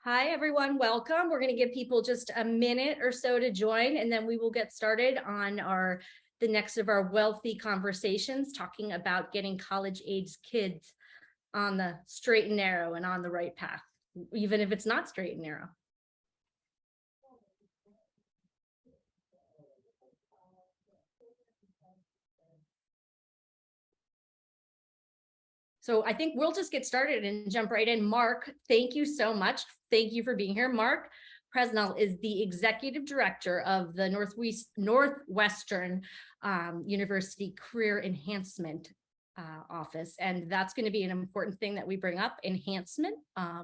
Hi, everyone. Welcome. We're going to give people just a minute or so to join, and then we will get started on the next of our wealthy conversations, talking about getting college-age kids on the straight and narrow and on the right path, even if it's not straight and narrow. So I think we'll just get started and jump right in. Mark, thank you so much. Thank you for being here. Mark Presnell is the executive director of the Northwestern University Career Enhancement office. And that's going to be an important thing that we bring up, enhancement,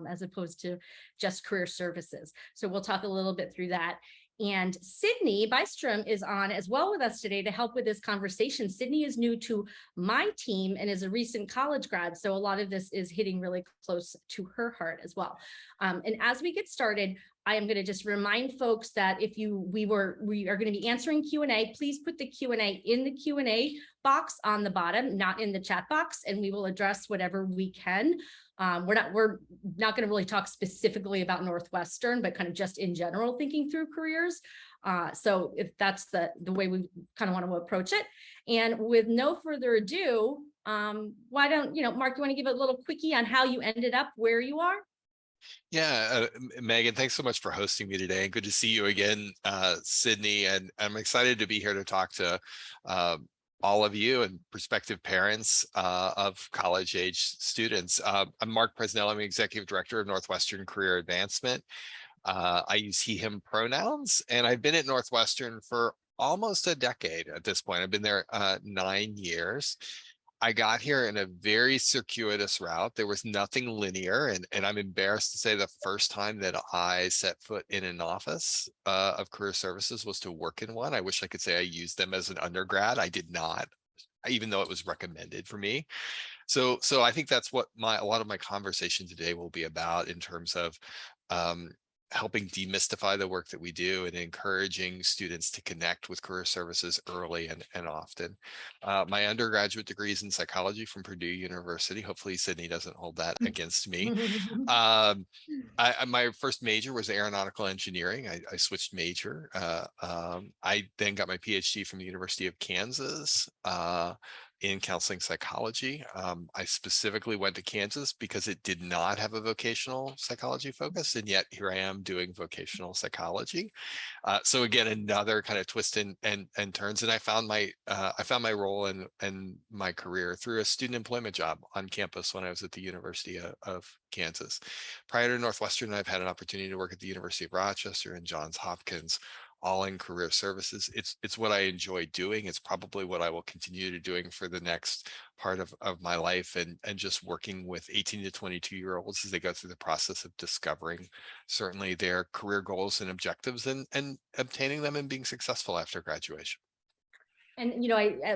as opposed to just career services. So we'll talk a little bit through that. And Sydney Bystrom is on as well with us today to help with this conversation. Sydney is new to my team and is a recent college grad, so a lot of this is hitting really close to her heart as well. And as we get started, I am going to just remind folks that if we are going to be answering Q&A, please put the Q&A in the Q&A box on the bottom, not in the chat box, and we will address whatever we can. We're not going to really talk specifically about Northwestern, but kind of just in general thinking through careers. So if that's the way we kind of want to approach it. And with no further ado, why don't, Mark, you want to give a little quickie on how you ended up where you are? Yeah, Megan, thanks so much for hosting me today. Good to see you again, Sydney. And I'm excited to be here to talk to all of you and prospective parents of college-age students. I'm Mark Presnell. I'm the Executive Director of Northwestern Career Advancement. I use he, him pronouns, and I've been at Northwestern for almost a decade at this point. I've been there 9 years. I got here in a very circuitous route. There was nothing linear, and I'm embarrassed to say the first time that I set foot in an office of career services was to work in one. I wish I could say I used them as an undergrad. I did not, even though it was recommended for me. So I think that's what a lot of my conversation today will be about, in terms of helping demystify the work that we do and encouraging students to connect with career services early and often. My undergraduate degree is in psychology from Purdue University. Hopefully Sydney doesn't hold that against me. My first major was aeronautical engineering. I switched major. I then got my PhD from the University of Kansas in counseling psychology. I specifically went to Kansas because it did not have a vocational psychology focus, and yet here I am doing vocational psychology. So again, another kind of twist and turns. And I found my role and my career through a student employment job on campus when I was at the University of Kansas. Prior to Northwestern, I've had an opportunity to work at the University of Rochester and Johns Hopkins, all in career services. It's what I enjoy doing. It's probably what I will continue to doing for the next part of my life, and just working with 18 to 22-year-olds as they go through the process of discovering certainly their career goals and objectives, and obtaining them and being successful after graduation. And,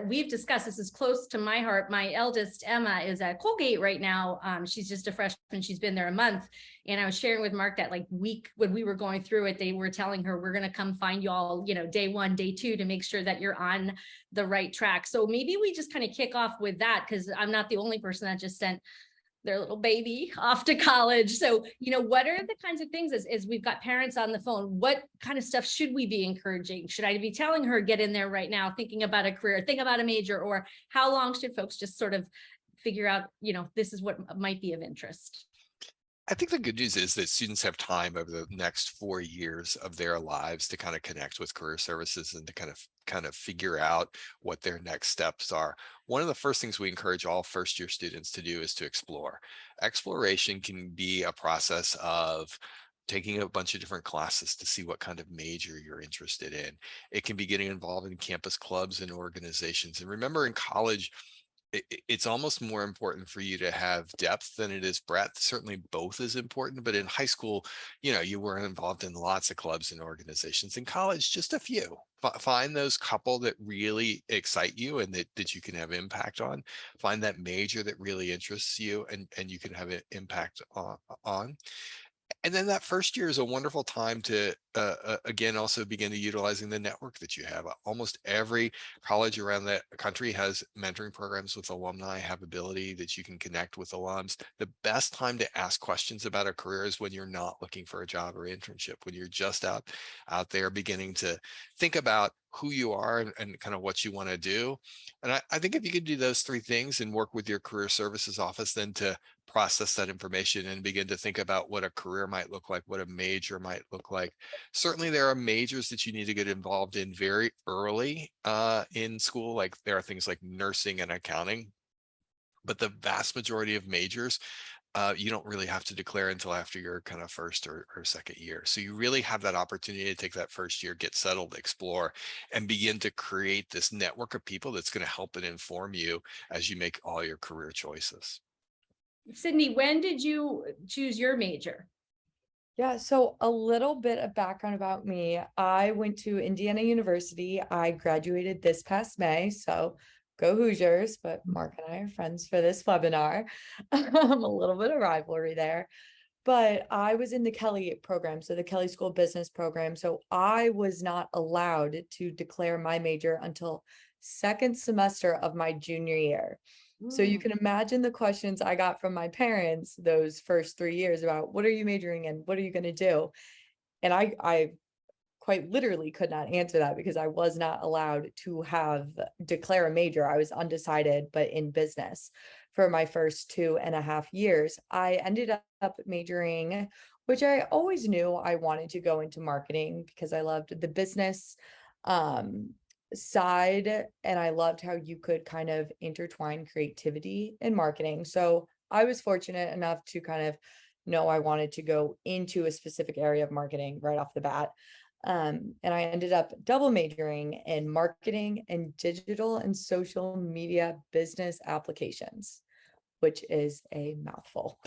we've discussed, this is close to my heart. My eldest, Emma, is at Colgate right now. She's just a freshman. She's been there a month. And I was sharing with Mark that week when we were going through it, they were telling her, we're going to come find you all, day 1, day 2, to make sure that you're on the right track. So maybe we just kind of kick off with that, because I'm not the only person that just sent their little baby off to college. So, what are the kinds of things, as we've got parents on the phone, what kind of stuff should we be encouraging? Should I be telling her, get in there right now, thinking about a career, think about a major, or how long should folks just sort of figure out, this is what might be of interest? I think the good news is that students have time over the next 4 years of their lives to kind of connect with career services and to kind of figure out what their next steps are. One of the first things we encourage all first-year students to do is to explore. Exploration can be a process of taking a bunch of different classes to see what kind of major you're interested in. It can be getting involved in campus clubs and organizations. And remember, in college, it's almost more important for you to have depth than it is breadth. Certainly both is important, but in high school, you were involved in lots of clubs and organizations. In college, just a few. Find those couple that really excite you and that you can have impact on. Find that major that really interests you and you can have an impact on. And then that first year is a wonderful time to, again, also begin to utilizing the network that you have. Almost every college around the country has mentoring programs with alumni, have ability that you can connect with alums. The best time to ask questions about a career is when you're not looking for a job or internship, when you're just out there beginning to think about who you are and kind of what you want to do. And I think if you could do those three things and work with your career services office, then to process that information and begin to think about what a career might look like, what a major might look like. Certainly there are majors that you need to get involved in very early in school. Like there are things like nursing and accounting, but the vast majority of majors, you don't really have to declare until after your kind of first or second year. So you really have that opportunity to take that first year, get settled, explore, and begin to create this network of people that's going to help and inform you as you make all your career choices. Sydney, when did you choose your major? Yeah, so a little bit of background about me. I went to Indiana University. I graduated this past May, so go Hoosiers, but Mark and I are friends for this webinar. A little bit of rivalry there. But I was in the Kelly program, so the Kelly School Business program. So I was not allowed to declare my major until second semester of my junior year. So you can imagine the questions I got from my parents those first 3 years about what are you majoring in? What are you going to do? And I quite literally could not answer that because I was not allowed to declare a major. I was undecided, but in business for my first 2.5 years. I ended up majoring, which I always knew I wanted to go into marketing because I loved the business side and I loved how you could kind of intertwine creativity and marketing. So I was fortunate enough to kind of know I wanted to go into a specific area of marketing right off the bat. And I ended up double majoring in marketing and digital and social media business applications, which is a mouthful.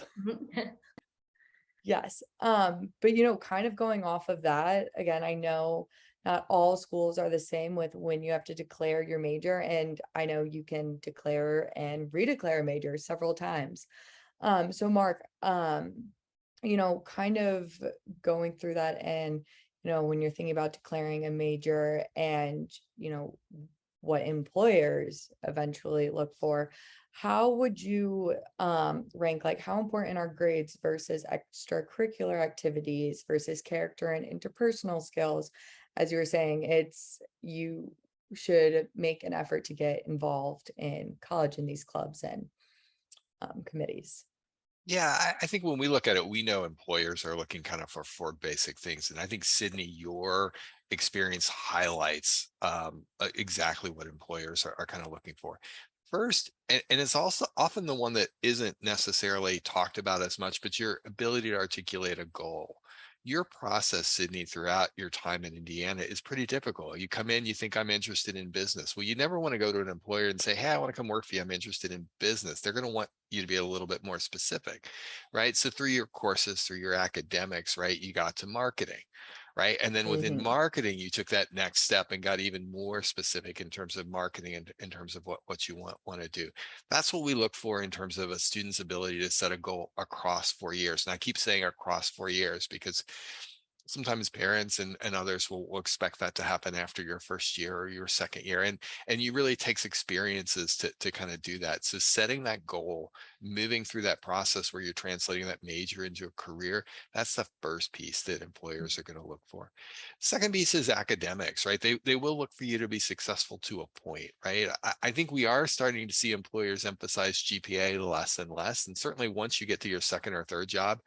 Yes. But kind of going off of that, again, I know not all schools are the same with when you have to declare your major, and I know you can declare and redeclare a major several times. So Mark, kind of going through that and when you're thinking about declaring a major and what employers eventually look for, how would you rank, like how important are grades versus extracurricular activities versus character and interpersonal skills? As you were saying, you should make an effort to get involved in college in these clubs and committees. Yeah, I think when we look at it, we know employers are looking kind of for four basic things. And I think, Sydney, your experience highlights exactly what employers are kind of looking for. First, and it's also often the one that isn't necessarily talked about as much, but your ability to articulate a goal. Your process, Sydney, throughout your time in Indiana is pretty typical. You come in, you think I'm interested in business. Well, you never want to go to an employer and say, hey, I want to come work for you. I'm interested in business. They're going to want you to be a little bit more specific, right? So through your courses, through your academics, right, you got to marketing, right? And then within marketing, you took that next step and got even more specific in terms of marketing and in terms of what you want to do. That's what we look for in terms of a student's ability to set a goal across 4 years. And I keep saying across 4 years because sometimes parents and others will expect that to happen after your first year or your second year. And you really takes experiences to kind of do that. So setting that goal, moving through that process where you're translating that major into a career, that's the first piece that employers are going to look for. Second piece is academics, right? They will look for you to be successful to a point, right? I think we are starting to see employers emphasize GPA less and less. And certainly once you get to your second or third job,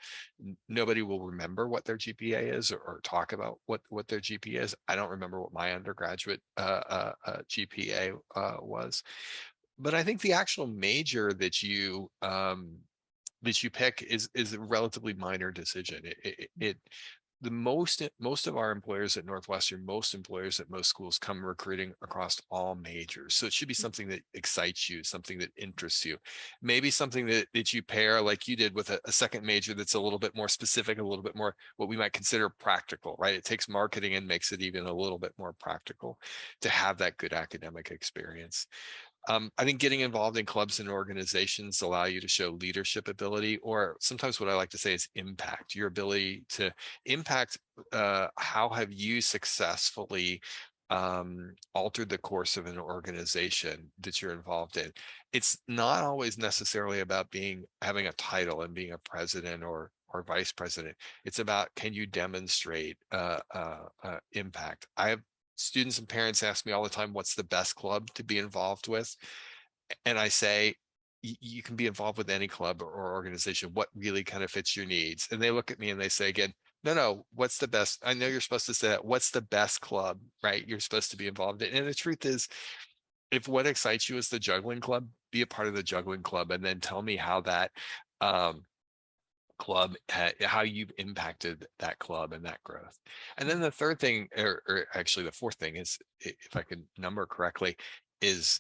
nobody will remember what their GPA is or talk about what their GPA is. I don't remember what my undergraduate GPA was, but I think the actual major that you pick is a relatively minor decision. The most of our employers at Northwestern, most employers at most schools come recruiting across all majors. So it should be something that excites you, something that interests you, maybe something that you pair like you did with a second major that's a little bit more specific, a little bit more what we might consider practical, right? It takes marketing and makes it even a little bit more practical to have that good academic experience. I think getting involved in clubs and organizations allow you to show leadership ability, or sometimes what I like to say is impact, your ability to impact. How have you successfully altered the course of an organization that you're involved in? It's not always necessarily about having a title and being a president or vice president. It's about, can you demonstrate impact? I have students and parents ask me all the time, what's the best club to be involved with? And I say, you can be involved with any club or organization. What really kind of fits your needs? And they look at me and they say again, no, what's the best? I know you're supposed to say that. What's the best club, right? You're supposed to be involved in. And the truth is, if what excites you is the juggling club, be a part of the juggling club, and then tell me how that um, club, how you've impacted that club and that growth. And then the third thing, or actually the fourth thing is, if I can number correctly, is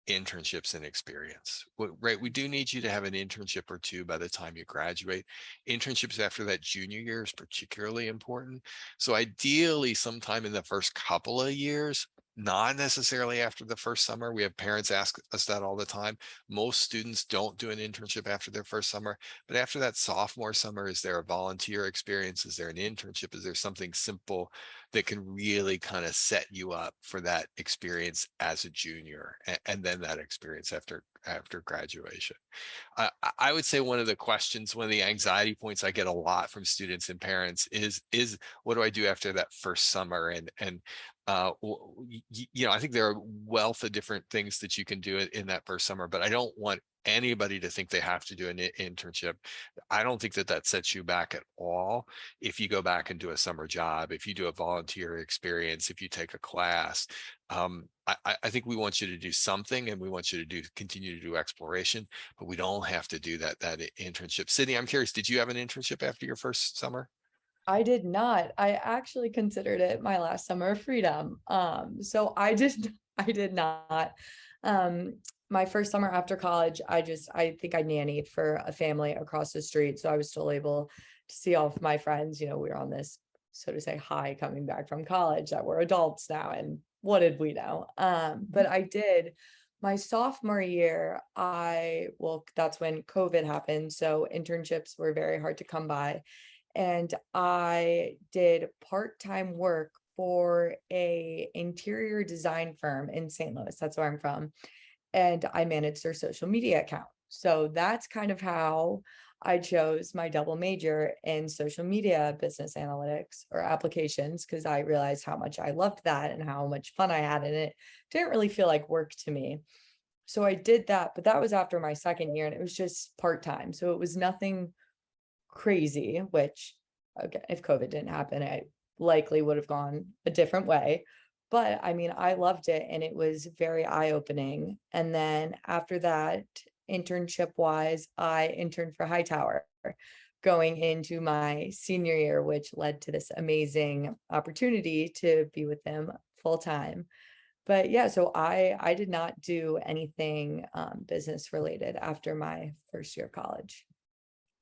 internships and experience. Right, we do need you to have an internship or two by the time you graduate. Internships after that junior year is particularly important. So ideally sometime in the first couple of years, not necessarily after the first summer. We have parents ask us that all the time. Most students don't do an internship after their first summer, but after that sophomore summer, is there a volunteer experience? Is there an internship? Is there something simple that can really kind of set you up for that experience as a junior, and then that experience after graduation? I would say one of the anxiety points I get a lot from students and parents is what do I do after that first summer? And I think there are a wealth of different things that you can do in that first summer, but I don't want anybody to think they have to do an internship. I don't think that sets you back at all. If you go back and do a summer job, if you do a volunteer experience, if you take a class, I think we want you to do something, and we want you to continue to do exploration, but we don't have to do that internship. Sydney, I'm curious, did you have an internship after your first summer? I did not. I actually considered it my last summer of freedom. So I did I did not. Um, my first summer after college, I think I nannied for a family across the street. So I was still able to see all of my friends. We were on this, so to say, high coming back from college that we're adults now. And what did we know? But I did my sophomore year, that's when COVID happened. So internships were very hard to come by, and I did part-time work for a interior design firm in St. Louis. That's where I'm from. And I managed their social media account. So that's kind of how I chose my double major in social media business analytics or applications, because I realized how much I loved that and how much fun I had in it. Didn't really feel like work to me. So I did that, but that was after my second year, and it was just part-time. So it was nothing crazy, which, again, if COVID didn't happen, I likely would have gone a different way. But I mean, I loved it, and it was very eye-opening. And then after that, internship wise, I interned for Hightower going into my senior year, which led to this amazing opportunity to be with them full time. But yeah, so I did not do anything business related after my first year of college,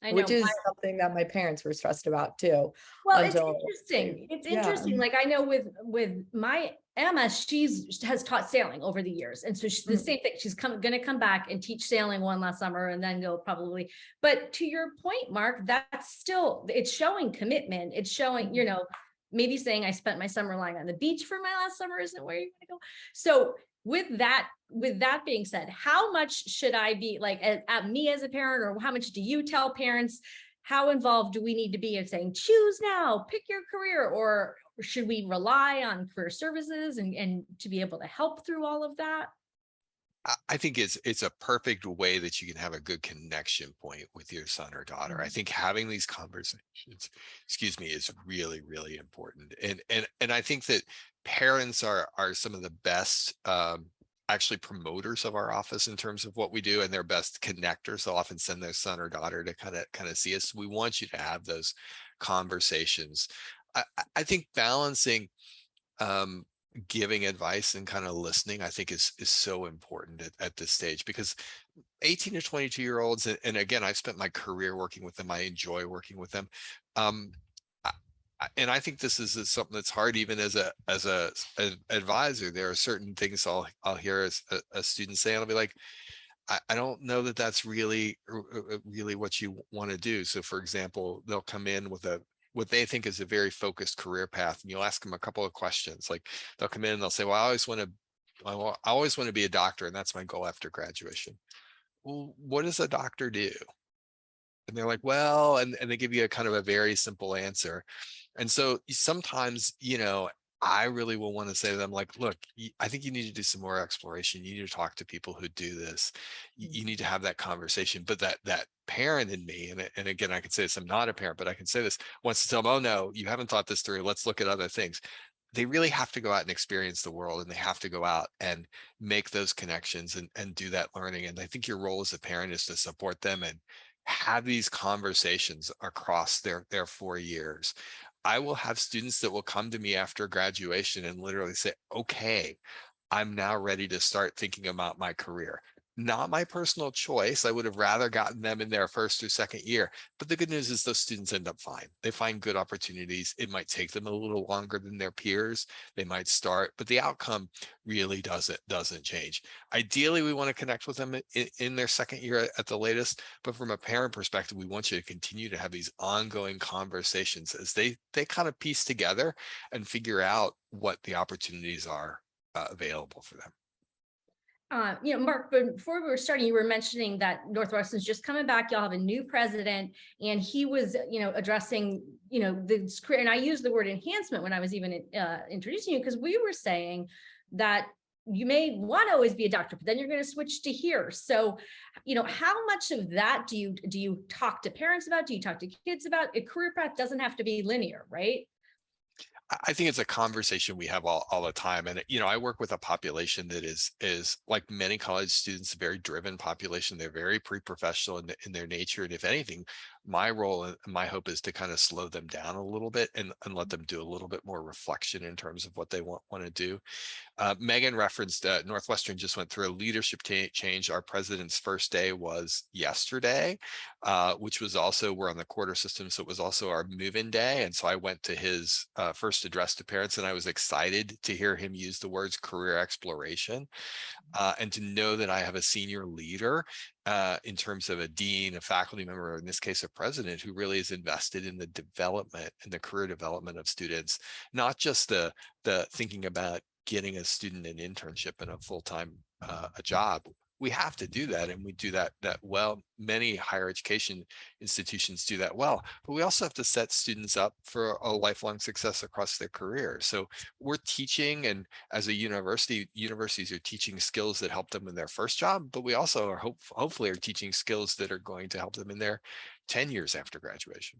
I which know. is something that my parents were stressed about too. Well, it's Until interesting. It's yeah. interesting. Like I know with my Emma, has taught sailing over the years, and so she's the same thing. She's going to come back and teach sailing one last summer, and then go probably. But to your point, Mark, that's still, it's showing commitment. It's showing, maybe saying I spent my summer lying on the beach for my last summer isn't where you're going to go. So with that being said, how much should I be like at me as a parent, or how much do you tell parents? How involved do we need to be in saying, choose now, pick your career, or should we rely on career services and to be able to help through all of that? I think it's a perfect way that you can have a good connection point with your son or daughter. I think having these conversations, excuse me, is really, really important. And I think that parents are some of the best actually promoters of our office in terms of what we do, and their best connectors. They'll often send their son or daughter to kind of see us. We want you to have those conversations. I think balancing giving advice and kind of listening, I think is so important at this stage, because 18 to 22 year olds, and again, I've spent my career working with them. I enjoy working with them. Um, And I think this is something that's hard even as an advisor. There are certain things I'll hear as a student say, and I'll be like, I don't know that that's really what you want to do. So for example, they'll come in with what they think is a very focused career path, and you'll ask them a couple of questions. Like they'll come in and they'll say, well, I always want to be a doctor, and that's my goal after graduation. Well, what does a doctor do? And they're like, well, and they give you a kind of a very simple answer. And so sometimes, I really will want to say to them, like, look, I think you need to do some more exploration. You need to talk to people who do this. You need to have that conversation. But that parent in me, and again, I can say this, I'm not a parent, but I can say this, wants to tell them, oh no, you haven't thought this through. Let's look at other things. They really have to go out and experience the world, and they have to go out and make those connections and do that learning. And I think your role as a parent is to support them and have these conversations across their 4 years. I will have students that will come to me after graduation and literally say, okay, I'm now ready to start thinking about my career. Not my personal choice. I would have rather gotten them in their first or second year. But the good news is those students end up fine. They find good opportunities. It might take them a little longer than their peers. They might start, but the outcome really doesn't change. Ideally, we want to connect with them in their second year at the latest. But from a parent perspective, we want you to continue to have these ongoing conversations as they kind of piece together and figure out what the opportunities are available for them. Mark, but before we were starting, you were mentioning that Northwestern's just coming back. Y'all have a new president, and he was, addressing, the career. And I used the word enhancement when I was even introducing you, because we were saying that you may want to always be a doctor, but then you're going to switch to here. So, how much of that do you talk to parents about? Do you talk to kids about? A career path doesn't have to be linear, right? I think it's a conversation we have all the time. And, I work with a population that is like many college students, a very driven population. They're very pre-professional in their nature. And if anything, my role and my hope is to kind of slow them down a little bit and let them do a little bit more reflection in terms of what they want to do. Megan referenced Northwestern just went through a leadership change. Our president's first day was yesterday, which was also, we're on the quarter system, so it was also our move-in day. And so I went to his first address to parents, and I was excited to hear him use the words career exploration, and to know that I have a senior leader in terms of a dean, a faculty member, or in this case, a president who really is invested in the development and the career development of students, not just the thinking about getting a student an internship and a full-time a job. We have to do that, and we do that well. Many higher education institutions do that well, but we also have to set students up for a lifelong success across their career. So we're teaching, and as a universities are teaching skills that help them in their first job, but we also are hopefully are teaching skills that are going to help them in their 10 years after graduation.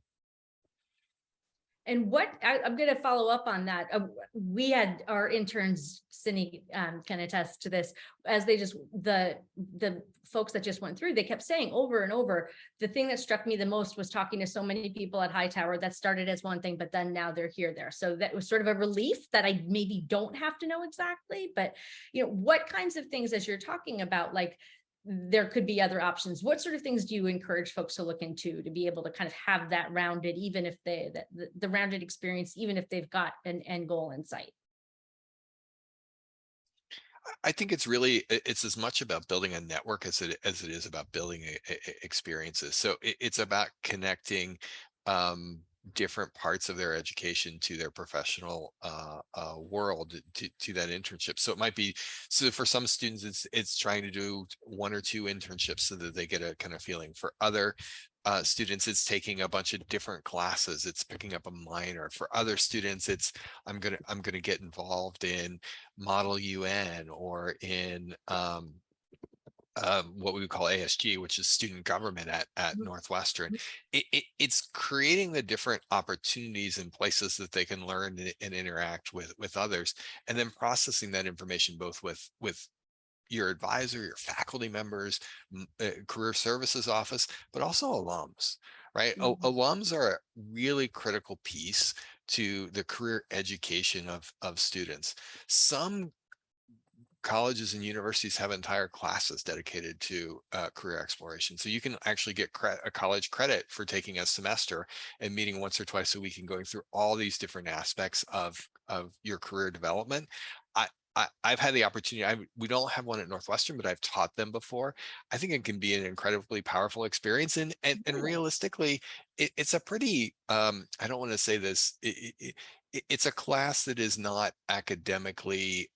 And I'm going to follow up on that. We had our interns, Cindy, can attest to this, as they just, the folks that just went through, they kept saying over and over, the thing that struck me the most was talking to so many people at Hightower that started as one thing, but then now they're there. So that was sort of a relief that I maybe don't have to know exactly, but what kinds of things, as you're talking about, like, there could be other options. What sort of things do you encourage folks to look into to be able to kind of have that rounded, even if the rounded experience, even if they've got an end goal in sight? I think it's as much about building a network as it is about building experiences. So it's about connecting different parts of their education to their professional world, to that internship. So it might be, so for some students, it's trying to do 1 or 2 internships so that they get a kind of feeling. For other students, it's taking a bunch of different classes. It's picking up a minor. For other students, it's I'm gonna get involved in Model UN or in what we would call ASG, which is student government at Northwestern. It's creating the different opportunities and places that they can learn and interact with others, and then processing that information both with your advisor, your faculty members, career services office, but also alums, right? Alums are a really critical piece to the career education of students. Some colleges and universities have entire classes dedicated to career exploration. So you can actually get a college credit for taking a semester and meeting once or twice a week and going through all these different aspects of your career development. I've had the opportunity. We don't have one at Northwestern, but I've taught them before. I think it can be an incredibly powerful experience, and realistically, it's a pretty. I don't want to say this. It's a class that is not academically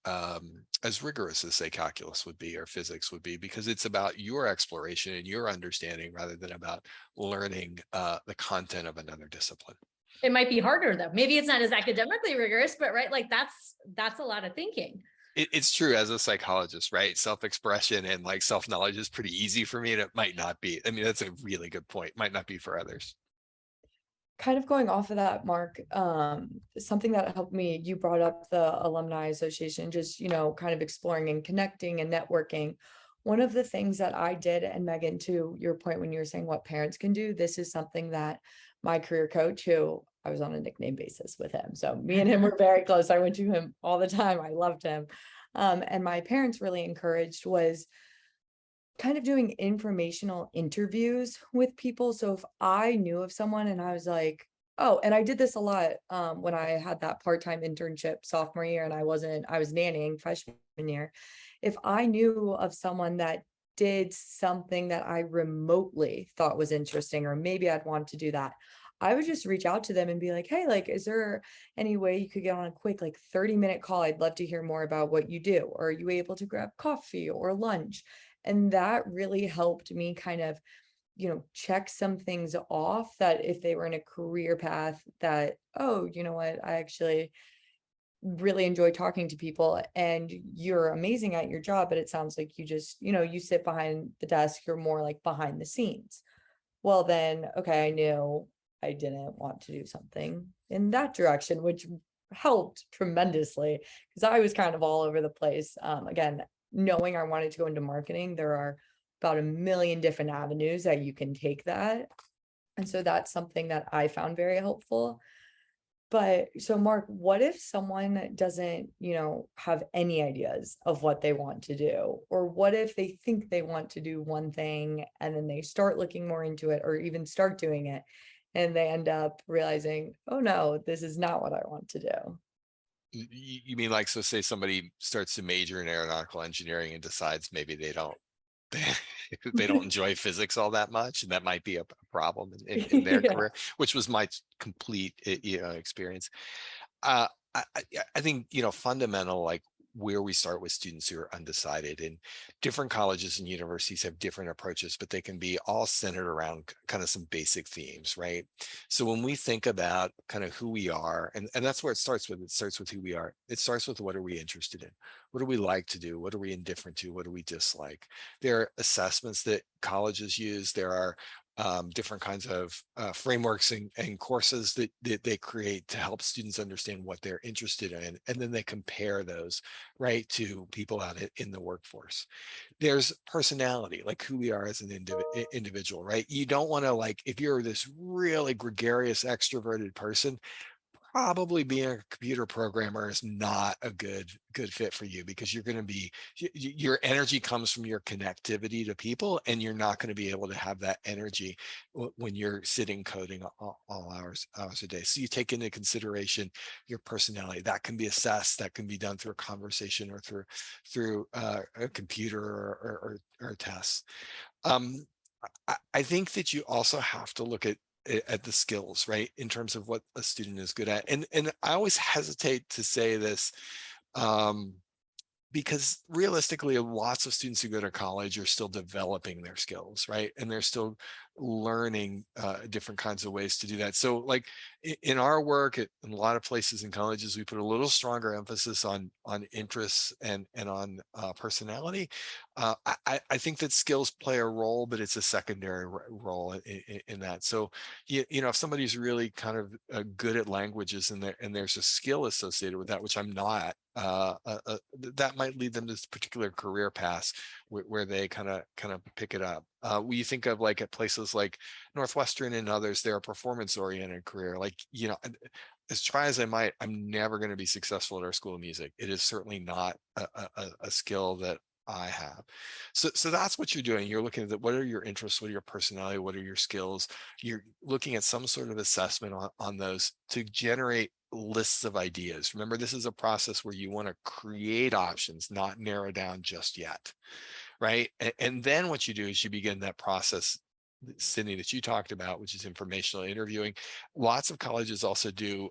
as rigorous as say calculus would be or physics would be, because it's about your exploration and your understanding rather than about learning the content of another discipline. It might be harder though. Maybe it's not as academically rigorous, but right, like that's a lot of thinking. It's true as a psychologist, right? Self-expression and like self-knowledge is pretty easy for me, and it might not be. I mean, that's a really good point. Might not be for others. Kind of going off of that, Mark, something that helped me, you brought up the Alumni Association, just, kind of exploring and connecting and networking. One of the things that I did, and Megan, to your point, when you were saying what parents can do, this is something that my career coach, who I was on a nickname basis with him. So me and him were very close. I went to him all the time. I loved him. And my parents really encouraged was kind of doing informational interviews with people. So if I knew of someone and I was like, oh, and I did this a lot when I had that part-time internship sophomore year and I was nannying freshman year. If I knew of someone that did something that I remotely thought was interesting, or maybe I'd want to do that, I would just reach out to them and be like, hey, like, is there any way you could get on a quick, like 30-minute call? I'd love to hear more about what you do. Or are you able to grab coffee or lunch? And that really helped me kind of, check some things off, that if they were in a career path that, oh, you know what, I actually really enjoy talking to people and you're amazing at your job, but it sounds like you just, you sit behind the desk, you're more like behind the scenes. Well, then, okay, I knew I didn't want to do something in that direction, which helped tremendously because I was kind of all over the place. Again, knowing I wanted to go into marketing, there are about 1 million different avenues that you can take that. And so that's something that I found very helpful. But so Mark, what if someone doesn't, have any ideas of what they want to do? Or what if they think they want to do one thing and then they start looking more into it or even start doing it and they end up realizing, oh no, this is not what I want to do. You mean like, so say somebody starts to major in aeronautical engineering and decides maybe they don't enjoy physics all that much, and that might be a problem in their Yeah. career, which was my complete experience. I, I I think fundamental, like where we start with students who are undecided, and different colleges and universities have different approaches, but they can be all centered around kind of some basic themes, right? So when we think about kind of who we are, and that's where it starts with who we are. It starts with, what are we interested in? What do we like to do? What are we indifferent to? What do we dislike? There are assessments that colleges use. There are different kinds of frameworks and courses that they create to help students understand what they're interested in, and then they compare those, right, to people out in the workforce. There's personality, like who we are as an individual, right? You don't want to, like, if you're this really gregarious extroverted person, probably being a computer programmer is not a good fit for you, because you're going to be, your energy comes from your connectivity to people, and you're not going to be able to have that energy when you're sitting coding all hours a day. So you take into consideration your personality. That can be assessed, that can be done through a conversation or through a computer or tests. I think that you also have to look at the skills, right, in terms of what a student is good at. And I always hesitate to say this, because realistically, lots of students who go to college are still developing their skills, right? And they're still learning different kinds of ways to do that. So like in our work in a lot of places in colleges, we put a little stronger emphasis on interests and on personality. I think that skills play a role, but it's a secondary role in that. So if somebody's really kind of good at languages, and there's a skill associated with that, which I'm not, that might lead them to this particular career path where they kind of pick it up. We think of, like, at places places like Northwestern and others, they're a performance oriented career. Like, as try as I might, I'm never going to be successful at our School of Music. It is certainly not a skill that I have. So that's what you're doing. You're looking at what are your interests, what are your personality, what are your skills. You're looking at some sort of assessment on those to generate lists of ideas. Remember, this is a process where you want to create options, not narrow down just yet, right? And then what you do is you begin that process, Sydney, that you talked about, which is informational interviewing. Lots of colleges also do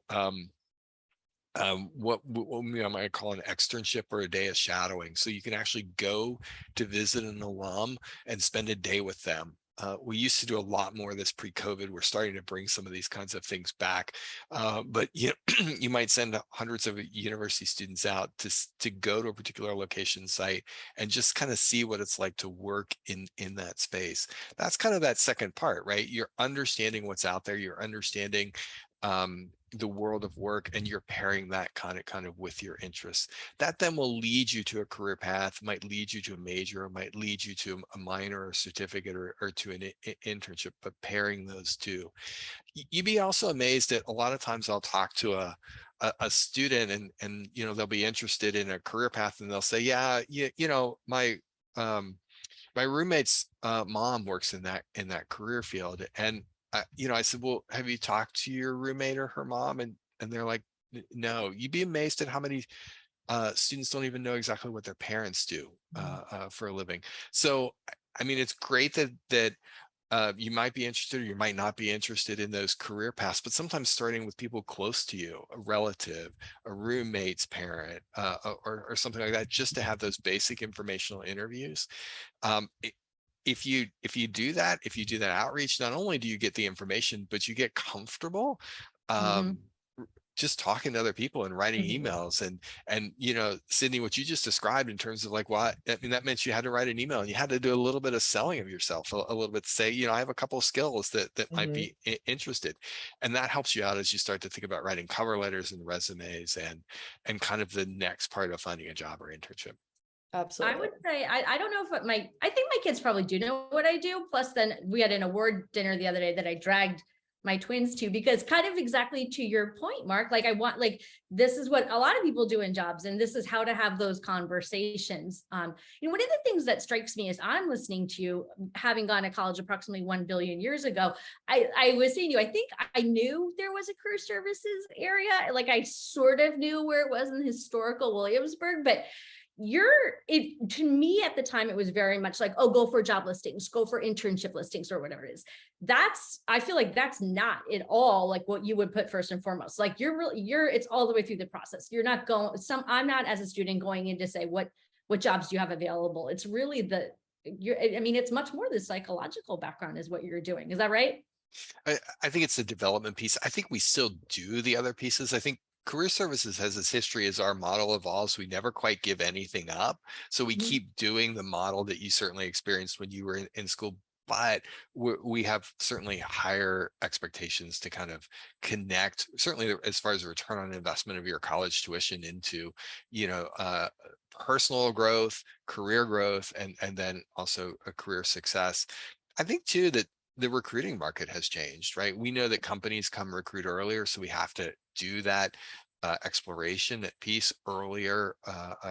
what I might call an externship or a day of shadowing. So you can actually go to visit an alum and spend a day with them. We used to do a lot more of this pre-COVID. We're starting to bring some of these kinds of things back. But you might send hundreds of university students out to go to a particular location site and just kind of see what it's like to work in that space. That's kind of that second part, right? You're understanding what's out there. You're understanding the world of work, and you're pairing that kind of with your interests. That then will lead you to a career path, might lead you to a major, might lead you to a minor or certificate or to an internship, but pairing those two. You'd be also amazed that a lot of times I'll talk to a student and they'll be interested in a career path and they'll say, yeah, my roommate's mom works in that career field. And I said, well, have you talked to your roommate or her mom? And they're like, no. You'd be amazed at how many students don't even know exactly what their parents do for a living. So, I mean, it's great that you might be interested or you might not be interested in those career paths, but sometimes starting with people close to you, a relative, a roommate's parent, or something like that, just to have those basic informational interviews. If you do that outreach, not only do you get the information, but you get comfortable just talking to other people and writing emails. And Sydney, what you just described in terms of like what I mean, that meant you had to write an email and you had to do a little bit of selling of yourself, a little bit to say, I have a couple of skills that might be interested. And that helps you out as you start to think about writing cover letters and resumes and kind of the next part of finding a job or internship. Absolutely. I would say, I don't know if I think my kids probably do know what I do. Plus then we had an award dinner the other day that I dragged my twins to, because kind of exactly to your point, Mark, like this is what a lot of people do in jobs. And this is how to have those conversations. One of the things that strikes me as I'm listening to you, having gone to college approximately 1 billion years ago, I was saying to you, I think I knew there was a career services area. Like I sort of knew where it was in historical Williamsburg, but to me at the time, it was very much like, oh, go for job listings, go for internship listings or whatever it is. I feel like that's not at all like what you would put first and foremost. Like it's all the way through the process. You're not I'm not as a student going in to say, what jobs do you have available? It's really it's much more the psychological background is what you're doing. Is that right? I think it's the development piece. I think we still do the other pieces. I think career services has this history as our model evolves. We never quite give anything up. So we keep doing the model that you certainly experienced when you were in school, but we have certainly higher expectations to kind of connect, certainly as far as the return on investment of your college tuition into, personal growth, career growth, and then also a career success. I think too that the recruiting market has changed, right? We know that companies come recruit earlier, so we have to do that exploration piece earlier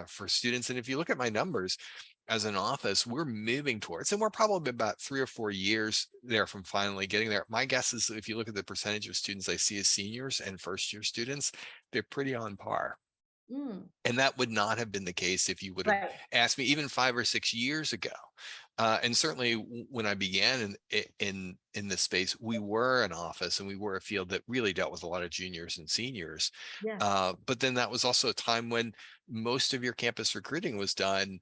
for students. And if you look at my numbers as an office, we're moving towards, and we're probably about 3 or 4 years there from finally getting there. My guess is if you look at the percentage of students I see as seniors and first-year students, they're pretty on par. And that would not have been the case if you would have asked me even 5 or 6 years ago. And certainly when I began in this space, we were an office and we were a field that really dealt with a lot of juniors and seniors. Yes. But then that was also a time when most of your campus recruiting was done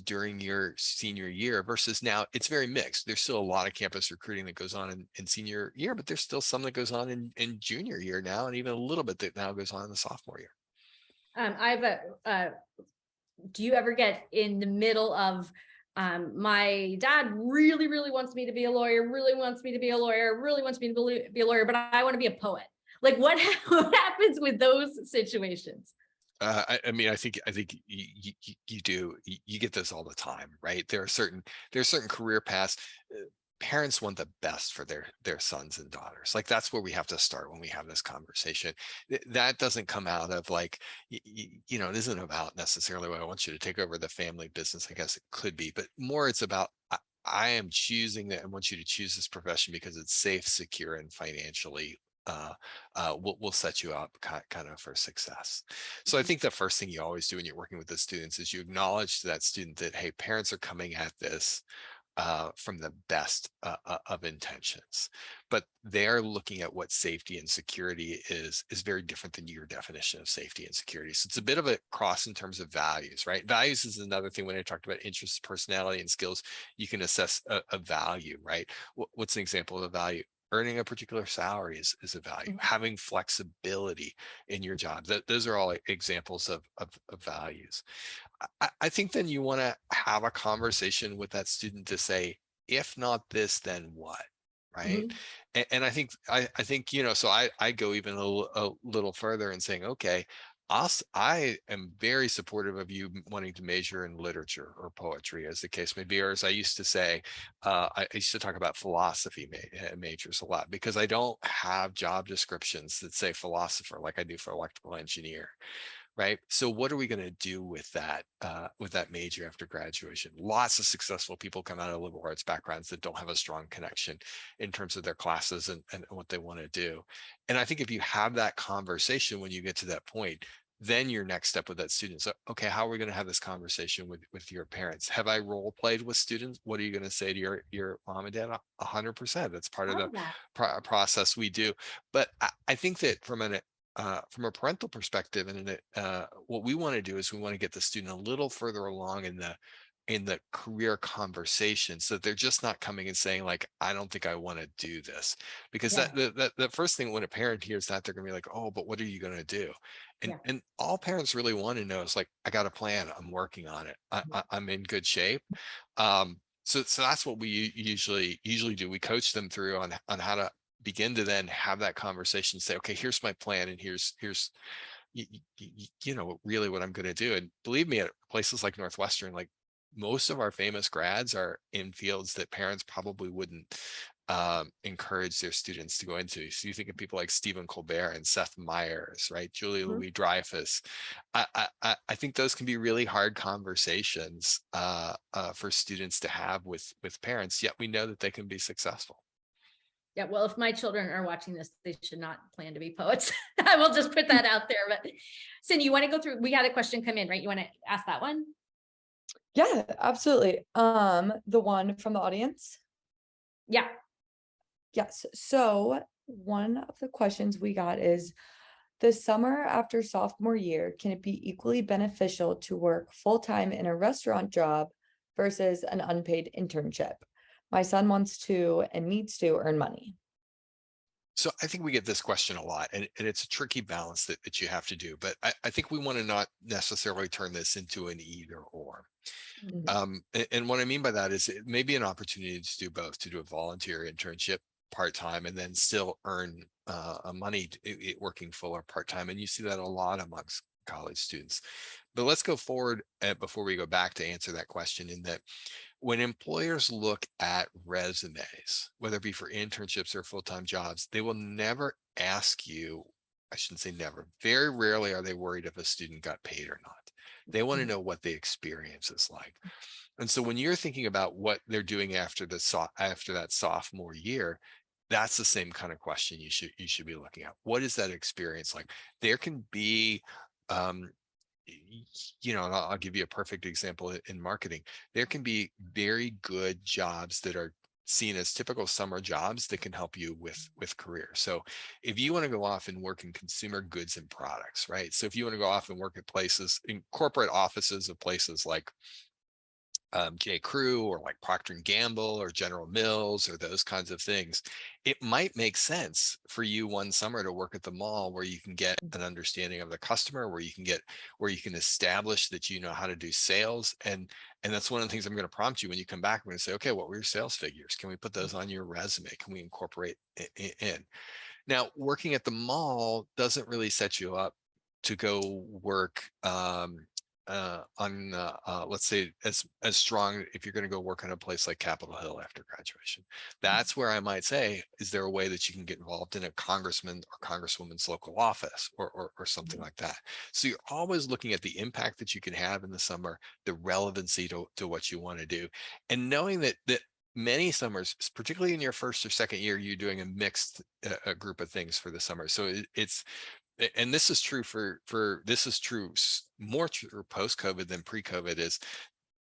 during your senior year versus now it's very mixed. There's still a lot of campus recruiting that goes on in senior year, but there's still some that goes on in junior year now, and even a little bit that now goes on in the sophomore year. I have do you ever get in the middle of, my dad really, really wants me to be a lawyer, really wants me to be a lawyer, really wants me to be a lawyer, but I want to be a poet. Like what happens with those situations? I think you do. You get this all the time, right? There are certain career paths. parents want the best for their sons and daughters. Like that's where we have to start when we have this conversation. That doesn't come out of like, you know, it isn't about necessarily what I want you to take over the family business. I guess it could be, but more it's about I am choosing that. I want you to choose this profession because it's safe, secure, and financially will set you up kind of for success. So I think the first thing you always do when you're working with the students is you acknowledge to that student that, hey, parents are coming at this from the best of intentions, but they're looking at what safety and security is very different than your definition of safety and security. So it's a bit of a cross in terms of values, right? Values is another thing. When I talked about interests, personality, and skills, you can assess a value, right? What's an example of a value? Earning a particular salary is a value. Having flexibility in your job. Those are all examples of values. I think then you want to have a conversation with that student to say, if not this, then what? Right. And I think, you know, so I go even a little further and saying, okay, I am very supportive of you wanting to major in literature or poetry, as the case may be, or as I used to say, I used to talk about philosophy majors a lot because I don't have job descriptions that say philosopher like I do for electrical engineer. Right. So what are we going to do with that major after graduation? Lots of successful people come out of liberal arts backgrounds that don't have a strong connection in terms of their classes and what they want to do. And I think if you have that conversation when you get to that point, then your next step with that student is, okay, how are we going to have this conversation with your parents? Have I role played with students? What are you going to say to your mom and dad? 100%. That's part of the process we do. But I think that from a parental perspective, and what we want to do is we want to get the student a little further along in the career conversation, so that they're just not coming and saying like, I don't think I want to do this, because the first thing when a parent hears that, they're gonna be like, oh, but what are you gonna do? And all parents really want to know is like, I got a plan, I'm working on it, I'm in good shape. So that's what we usually do. We coach them through on how to begin to then have that conversation, say, okay, here's my plan, and here's you know really what I'm going to do. And believe me, at places like Northwestern, like most of our famous grads are in fields that parents probably wouldn't encourage their students to go into. So you think of people like Stephen Colbert and Seth Meyers, right? Julia Louis Dreyfus. I think those can be really hard conversations for students to have with parents, yet we know that they can be successful. Yeah, well, if my children are watching this, they should not plan to be poets. I will just put that out there. But Cindy, you want to go through? We had a question come in, right? You want to ask that one? Yeah, absolutely. The one from the audience. Yeah. Yes. So one of the questions we got is, the summer after sophomore year, can it be equally beneficial to work full-time in a restaurant job versus an unpaid internship? My son wants to and needs to earn money. So I think we get this question a lot, and it's a tricky balance that you have to do. But I think we want to not necessarily turn this into an either or. And what I mean by that is it may be an opportunity to do both, to do a volunteer internship part-time and then still earn money working full or part-time. And you see that a lot amongst college students. But let's go forward before we go back to answer that question, in that when employers look at resumes, whether it be for internships or full-time jobs, they will never ask you, I shouldn't say never, very rarely are they worried if a student got paid or not. They want to know what the experience is like. And so when you're thinking about what they're doing after that sophomore year, that's the same kind of question you should be looking at. What is that experience like? There can be and I'll give you a perfect example in marketing. There can be very good jobs that are seen as typical summer jobs that can help you with career. So if you want to go off and work in consumer goods and products, right? So if you want to go off and work at places in corporate offices of places like J. Crew or like Procter and Gamble or General Mills or those kinds of things, it might make sense for you one summer to work at the mall, where you can get an understanding of the customer, where you can establish that you know how to do sales. And that's one of the things I'm going to prompt you when you come back. I'm going to say, okay, what were your sales figures? Can we put those on your resume? Can we incorporate it in? Now, working at the mall doesn't really set you up to go work let's say as strong if you're going to go work in a place like Capitol Hill after graduation. That's where I might say, is there a way that you can get involved in a congressman or congresswoman's local office or something like that? So you're always looking at the impact that you can have in the summer, the relevancy to what you want to do, and knowing that many summers, particularly in your first or second year, you're doing a mixed a group of things for the summer. So it's and this is true this is true more true post COVID than pre COVID, is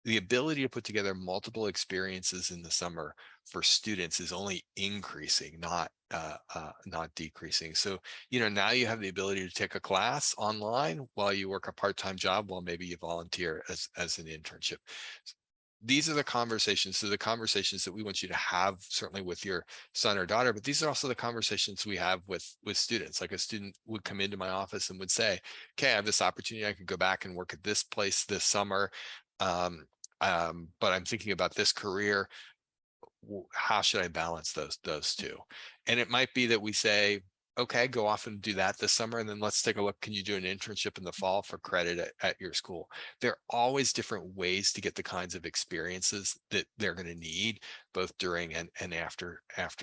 the ability to put together multiple experiences in the summer for students is only increasing, not decreasing. So, now you have the ability to take a class online while you work a part-time job, while maybe you volunteer as an internship. These are the conversations. So the conversations that we want you to have, certainly with your son or daughter, but these are also the conversations we have with students. Like a student would come into my office and would say, okay, I have this opportunity. I could go back and work at this place this summer. But I'm thinking about this career. How should I balance those two? And it might be that we say, okay, go off and do that this summer, and then let's take a look. Can you do an internship in the fall for credit at your school? There are always different ways to get the kinds of experiences that they're going to need, both during and after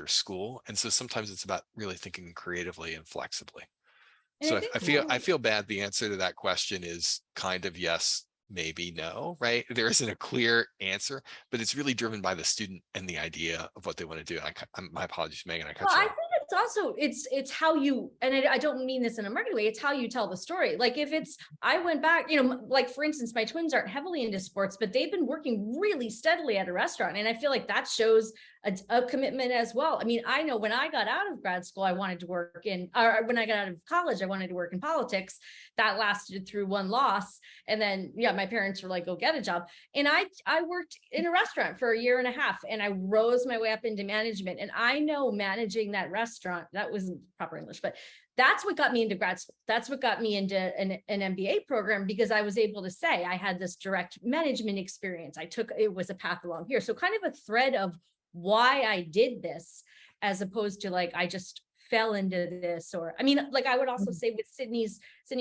school. And so sometimes it's about really thinking creatively and flexibly. And So I think I feel bad. The answer to that question is kind of yes, maybe no, right? There isn't a clear answer, but it's really driven by the student and the idea of what they want to do. My apologies, Megan, I cut Well, you I off. think it's also it's how you, and I don't mean this in a marketing way, it's how you tell the story. Like if it's, I went back, like for instance, my twins aren't heavily into sports, but they've been working really steadily at a restaurant, and I feel like that shows a commitment as well. I mean, I know when I got out of grad school, I wanted to work in, or when I got out of college, I wanted to work in politics. That lasted through one loss, and then my parents were like, go get a job. And I worked in a restaurant for a year and a half, and I rose my way up into management. And I know managing that restaurant, that wasn't proper English, but that's what got me into grad school. That's what got me into an MBA program, because I was able to say I had this direct management experience. It was a path along here. So kind of a thread of why I did this, as opposed to like, I just fell into this. Or, I mean, like I would also say with Sydney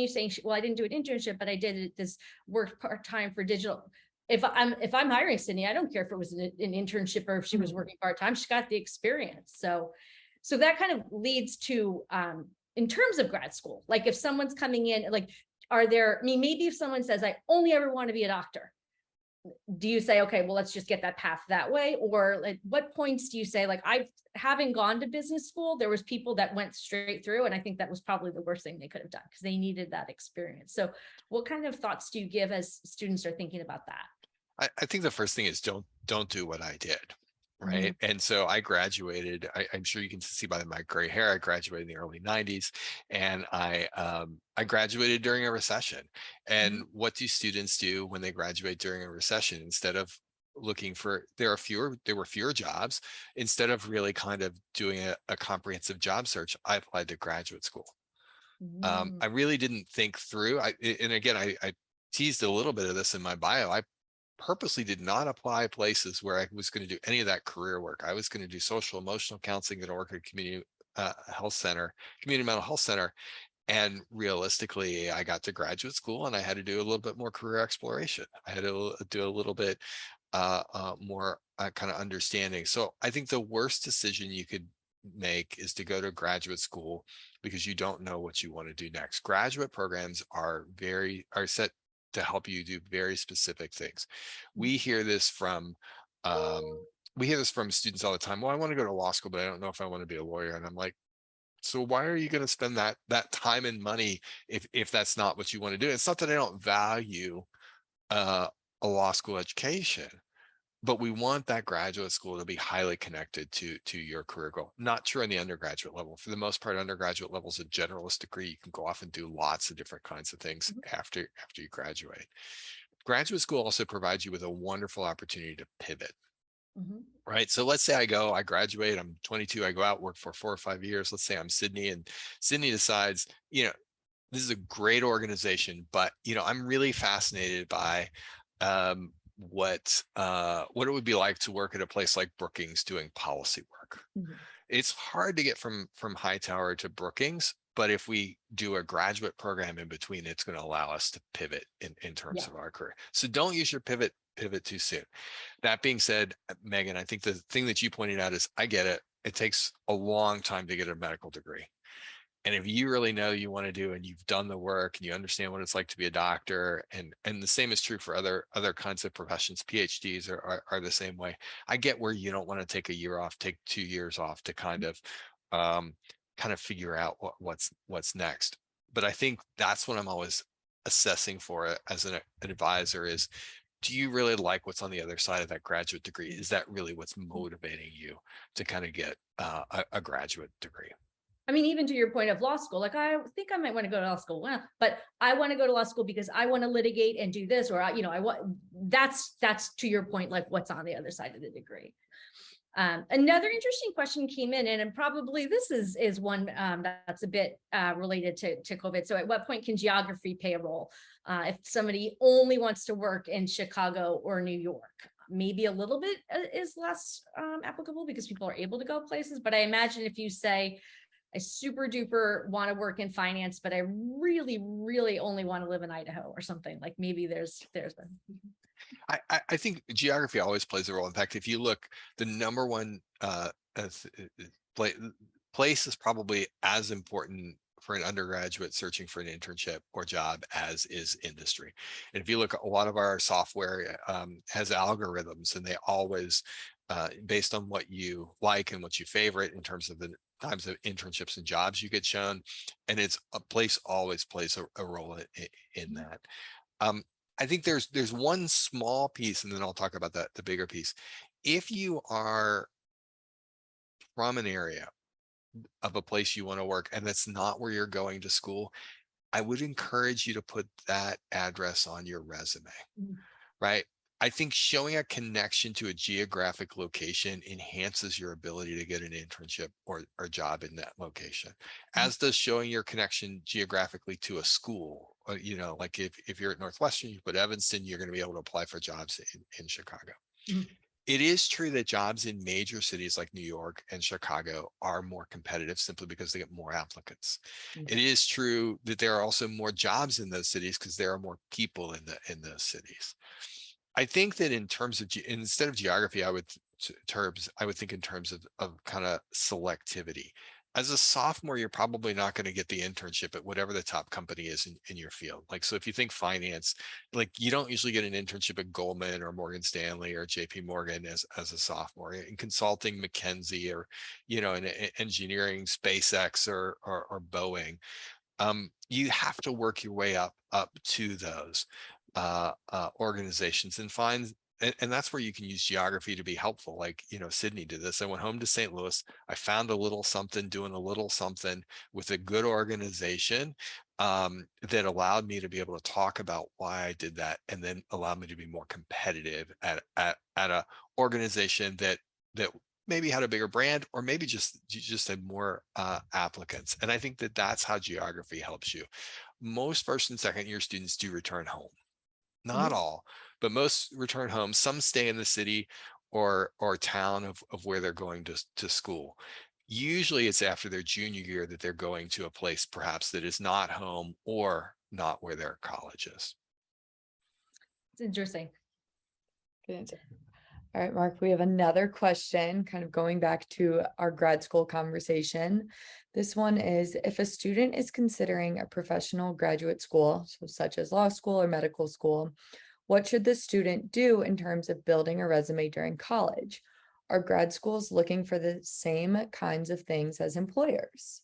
saying, well, I didn't do an internship, but I did this work part-time for digital. If I'm hiring Sydney, I don't care if it was an internship or if she was working part-time, she got the experience. So that kind of leads to, in terms of grad school, like if someone's coming in, like, maybe if someone says, I only ever want to be a doctor, do you say, okay, well, let's just get that path that way? Or like, what points do you say, like, having gone to business school, there was people that went straight through, and I think that was probably the worst thing they could have done, because they needed that experience. So what kind of thoughts do you give as students are thinking about that? I think the first thing is don't do what I did. Right. And so I graduated, I'm sure you can see by my gray hair, I graduated in the early 90s, and I graduated during a recession. And what do students do when they graduate during a recession? Instead of looking for, there were fewer jobs, instead of really kind of doing a comprehensive job search, I applied to graduate school. I really didn't think through, and again, I teased a little bit of this in my bio. I purposely did not apply places where I was going to do any of that career work. I was going to do social emotional counseling, going to work at a community mental health center. And realistically, I got to graduate school and I had to do a little bit more career exploration. I had to do a little bit more kind of understanding. So I think the worst decision you could make is to go to graduate school because you don't know what you want to do next. Graduate programs are set to help you do very specific things. We hear this from students all the time. Well, I want to go to law school, but I don't know if I want to be a lawyer. And I'm like, so why are you going to spend that time and money if that's not what you want to do? It's not that I don't value a law school education, but we want that graduate school to be highly connected to your career goal. Not true on the undergraduate level. For the most part, undergraduate level is a generalist degree. You can go off and do lots of different kinds of things after you graduate. Graduate school also provides you with a wonderful opportunity to pivot. Right. So let's say I graduate, I'm 22, I go out, work for 4 or 5 years. Let's say I'm Sydney, and Sydney decides, this is a great organization, but, I'm really fascinated by what it would be like to work at a place like Brookings doing policy work. It's hard to get from Hightower to Brookings, but if we do a graduate program in between, it's going to allow us to pivot in terms Yeah. of our career. So don't use your pivot too soon. That being said, Megan, I think the thing that you pointed out is I get it. It takes a long time to get a medical degree. And if you really know you want to do and you've done the work and you understand what it's like to be a doctor, and the same is true for other kinds of professions, PhDs are the same way. I get where you don't want to take a year off, take 2 years off to kind of figure out what's next. But I think that's what I'm always assessing for it as an advisor is, do you really like what's on the other side of that graduate degree? Is that really what's motivating you to kind of get a graduate degree? I mean, even to your point of law school, like I think I might want to go to law school, well, but I want to go to law school because I want to litigate and do this, or I want, that's to your point, like what's on the other side of the degree. Another interesting question came in, and probably this is one that's a bit related to COVID. So at what point can geography play a role? If somebody only wants to work in Chicago or New York, maybe a little bit is less applicable because people are able to go places. But I imagine if you say, I super duper want to work in finance, but I really, really only want to live in Idaho or something, like maybe there's I think geography always plays a role. In fact, if you look, the number one place is probably as important for an undergraduate searching for an internship or job as is industry. And if you look, a lot of our software has algorithms, and they always, based on what you like and what you favorite in terms of the times of internships and jobs you get shown, and it's a place always plays a role in that. I think there's one small piece, and then I'll talk about the bigger piece. If you are from an area of a place you want to work and that's not where you're going to school, I would encourage you to put that address on your resume, right? I think showing a connection to a geographic location enhances your ability to get an internship or job in that location, as does showing your connection geographically to a school. Like if you're at Northwestern, you put Evanston, you're going to be able to apply for jobs in Chicago. It is true that jobs in major cities like New York and Chicago are more competitive simply because they get more applicants. It is true that there are also more jobs in those cities because there are more people in those cities. I think that in terms of instead of geography, I would think in terms of kind of selectivity. As a sophomore, you're probably not going to get the internship at whatever the top company is in your field. Like, so if you think finance, like you don't usually get an internship at Goldman or Morgan Stanley or JP Morgan as a sophomore. In consulting, McKinsey, or, in engineering, SpaceX or Boeing. You have to work your way up to those organizations and find, and that's where you can use geography to be helpful. Like, Sydney did this. I went home to St. Louis. I found a little something, doing a little something with a good organization that allowed me to be able to talk about why I did that, and then allowed me to be more competitive at a organization that maybe had a bigger brand, or maybe just had more applicants. And I think that that's how geography helps you. Most first and second year students do return home. Not all, but most return home. Some stay in the city or town of where they're going to school. Usually it's after their junior year that they're going to a place perhaps that is not home or not where their college is. It's interesting. Good answer. All right, Mark, we have another question kind of going back to our grad school conversation. This one is, if a student is considering a professional graduate school, so such as law school or medical school, what should the student do in terms of building a resume during college? Are grad schools looking for the same kinds of things as employers?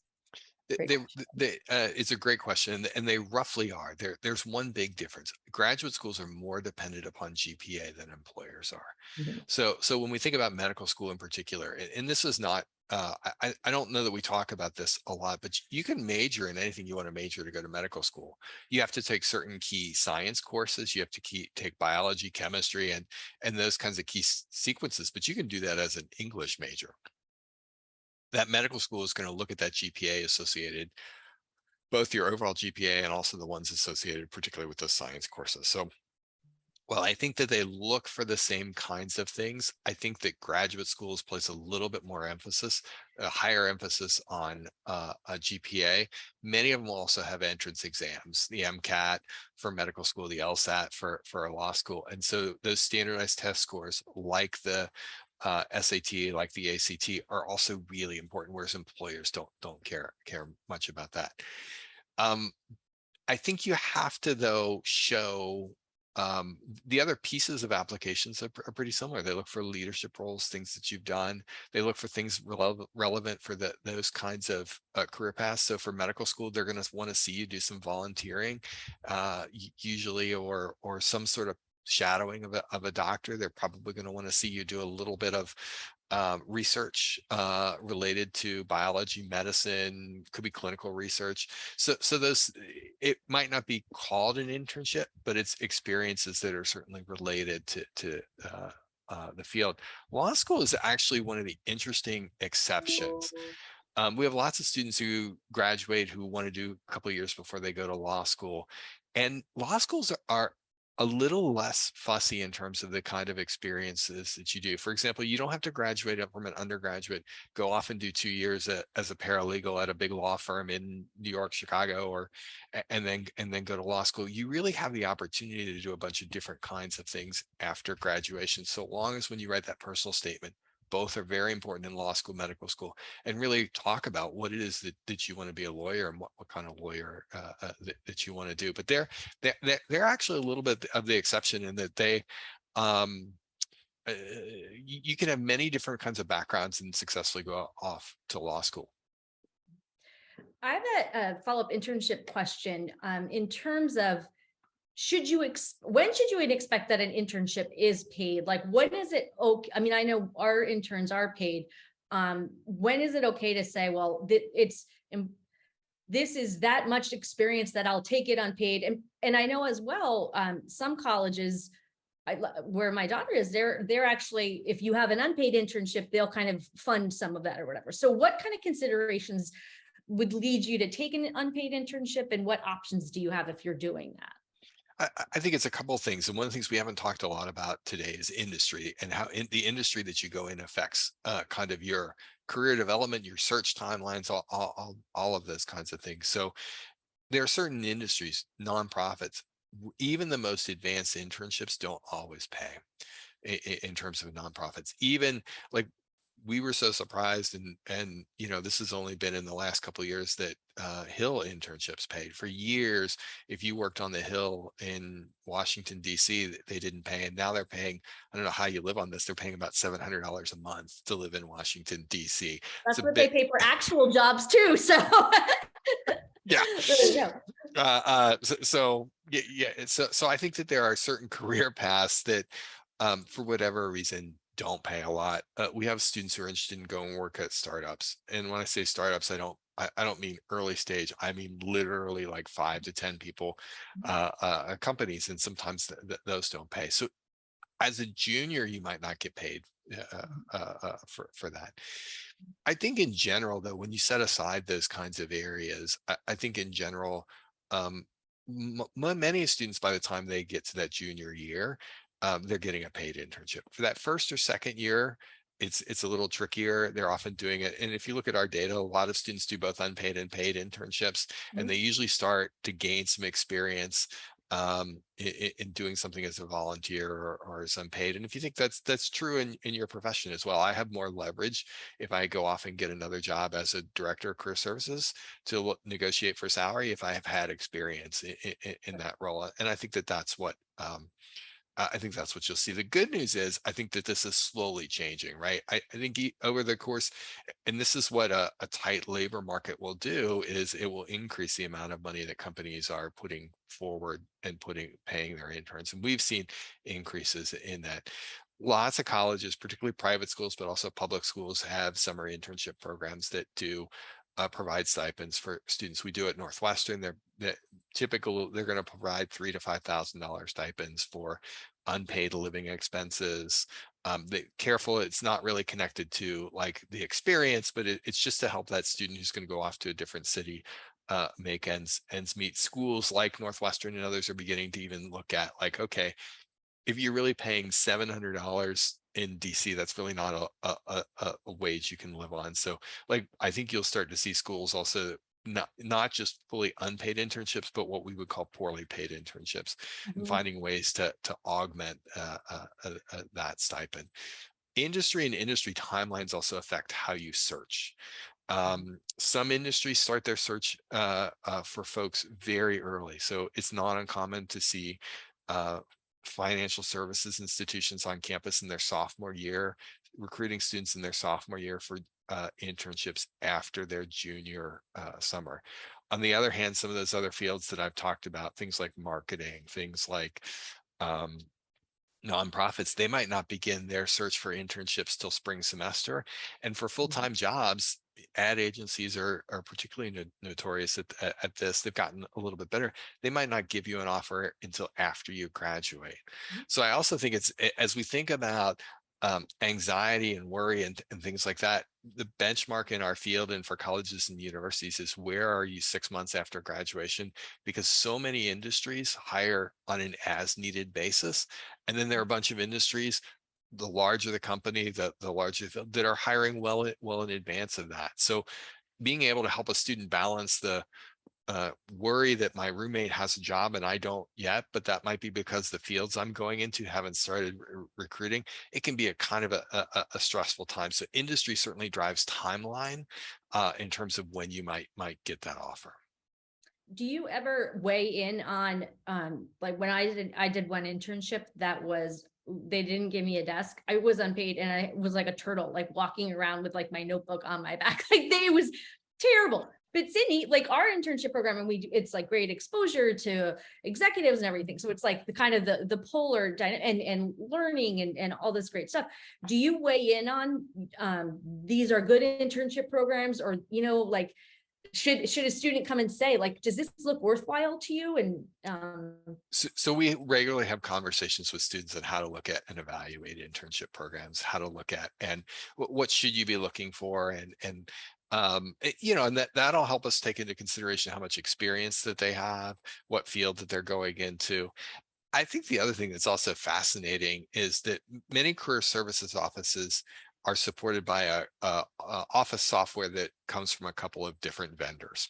It's a great question, and they roughly are. There's one big difference. Graduate schools are more dependent upon GPA than employers are. So when we think about medical school in particular, and this is not, I don't know that we talk about this a lot, but you can major in anything you want to major to go to medical school. You have to take certain key science courses. You have to take biology, chemistry, and those kinds of key sequences, but you can do that as an English major. That medical school is going to look at that GPA associated, both your overall GPA and also the ones associated particularly with those science courses. So Well, I think that they look for the same kinds of things. I think that graduate schools place a little bit more emphasis, a higher emphasis on a GPA. Many of them also have entrance exams, the MCAT for medical school, the LSAT for a law school. And so those standardized test scores, like the SAT, like the ACT, are also really important, whereas employers don't care much about that. Um, I think you have to, though, show the other pieces of applications are pretty similar. They look for leadership roles, things that you've done. They look for things relevant for those kinds of career paths. So for medical school, they're going to want to see you do some volunteering, usually, or some sort of shadowing of a doctor. They're probably going to want to see you do a little bit of research related to biology, medicine, could be clinical research. So those, it might not be called an internship, but it's experiences that are certainly related to the field. Law school is actually one of the interesting exceptions. We have lots of students who graduate who want to do a couple of years before they go to law school, and law schools are a little less fussy in terms of the kind of experiences that you do. For example, you don't have to graduate up from an undergraduate, go off and do 2 years as a paralegal at a big law firm in New York, Chicago, or and then go to law school. You really have the opportunity to do a bunch of different kinds of things after graduation, so long as when you write that personal statement, both are very important in law school, medical school, and really talk about what it is that you want to be a lawyer, and what kind of lawyer that you want to do. But they're actually a little bit of the exception in that they you can have many different kinds of backgrounds and successfully go off to law school. I have a follow-up internship question in terms of when should you expect that an internship is paid? Like, when is it okay? I mean, I know our interns are paid. When is it okay to say, well, this is that much experience that I'll take it unpaid? And I know as well, some colleges, where my daughter is, they're actually, if you have an unpaid internship, they'll kind of fund some of that or whatever. So what kind of considerations would lead you to take an unpaid internship, and what options do you have if you're doing that? I think it's a couple of things. And one of the things we haven't talked a lot about today is industry, and how the industry that you go in affects kind of your career development, your search timelines, all of those kinds of things. So there are certain industries, nonprofits, even the most advanced internships don't always pay in terms of nonprofits. Even like, we were so surprised, and this has only been in the last couple of years that Hill internships paid. For years, if you worked on the Hill in Washington DC, they didn't pay, and now they're paying, I don't know how you live on this, they're paying about $700 a month to live in Washington DC. That's what they pay for actual jobs too. So yeah. there you go. So I think that there are certain career paths that for whatever reason don't pay a lot. We have students who are interested in going work at startups, and when I say startups, I don't mean early stage. I mean literally like 5 to 10 people companies, and sometimes those don't pay. So as a junior, you might not get paid for that. I think in general, though, when you set aside those kinds of areas, I think in general, many students, by the time they get to that junior year, they're getting a paid internship. For that first or second year, it's a little trickier. They're often doing it. And if you look at our data, a lot of students do both unpaid and paid internships, and they usually start to gain some experience in doing something as a volunteer or as unpaid. And if you think that's true in your profession as well, I have more leverage if I go off and get another job as a director of career services to negotiate for salary if I have had experience in that role. And I think that's what I think that's what you'll see. The good news is I think that this is slowly changing, right? I think over the course, and this is what a tight labor market will do, is it will increase the amount of money that companies are putting forward and paying their interns. And we've seen increases in that. Lots of colleges, particularly private schools, but also public schools, have summer internship programs that do provide stipends for students. We do at Northwestern. They're going to provide $3,000 to $5,000 stipends for unpaid living expenses. Careful, it's not really connected to like the experience, but it's just to help that student who's going to go off to a different city make ends meet. Schools like Northwestern and others are beginning to even look at like, okay, if you're really paying $700 in DC, that's really not a wage you can live on. So like, I think you'll start to see schools also not just fully unpaid internships, but what we would call poorly paid internships, and Mhm. finding ways to augment that stipend. Industry and industry timelines also affect how you search. Some industries start their search for folks very early. So it's not uncommon to see uh, financial services institutions on campus in their sophomore year, recruiting students in their sophomore year for internships after their junior summer. On the other hand, some of those other fields that I've talked about, things like marketing, things like um, nonprofits, they might not begin their search for internships till spring semester. And for full-time jobs, ad agencies are particularly notorious at this. They've gotten a little bit better. They might not give you an offer until after you graduate. So I also think as we think about anxiety and worry and things like that, the benchmark in our field and for colleges and universities is, where are you 6 months after graduation? Because so many industries hire on an as needed basis. And then there are a bunch of industries, the larger the company, the larger that are hiring well in advance of that. So being able to help a student balance the worry that my roommate has a job and I don't yet, but that might be because the fields I'm going into haven't started recruiting. It can be a kind of a stressful time. So industry certainly drives timeline in terms of when you might get that offer. Do you ever weigh in on, like when I did one internship that was, they didn't give me a desk. I was unpaid and I was like a turtle, like walking around with like my notebook on my back. Like it was terrible. But Sydney, like our internship program, and it's like great exposure to executives and everything. So it's like the kind of the polar and learning and all this great stuff. Do you weigh in on these are good internship programs, or like should a student come and say, like, does this look worthwhile to you? And So we regularly have conversations with students on how to look at and evaluate internship programs, how to look at and what should you be looking for, and and that'll help us take into consideration how much experience that they have, what field that they're going into. I think the other thing that's also fascinating is that many career services offices are supported by a office software that comes from a couple of different vendors.